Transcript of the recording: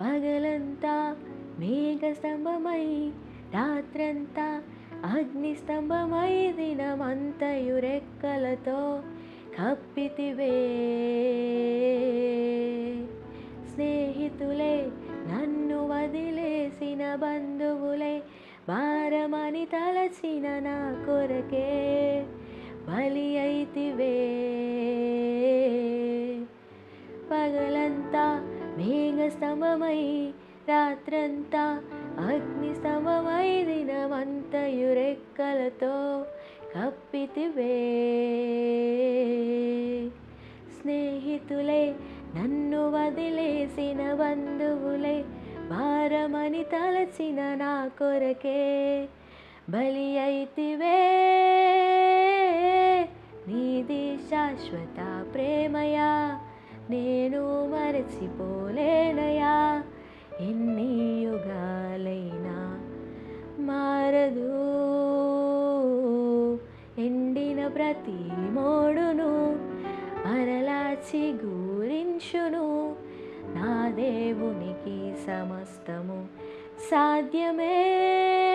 పగలంతా మేఘస్తంభమై రాత్రంతా అగ్నిస్తంభమై దినమంతయు రెక్కలతో కప్పితివే. స్నేహితులే నన్ను వదిలేసిన బంధువులే భారమని తలచిన నా కొరకే బలి అయితివే. పగలంతా మేఘస్తంభమై రాత్రంతా అగ్నిస్తంభమై దినమంతయు రెక్కలతో కప్పితివే. స్నేహితులే నన్ను వదిలేసిన బంధువులే భారమని తలచిన నా కొరకే బలి అయితివే. నీది శాశ్వత ప్రేమయా నేను మరచిపోలేనయా. ఎన్ని యుగాలైనా మారదు. ఎండిన ప్రతి మోడును మరలా చిగురించును. నా దేవునికి సమస్తము సాధ్యమే.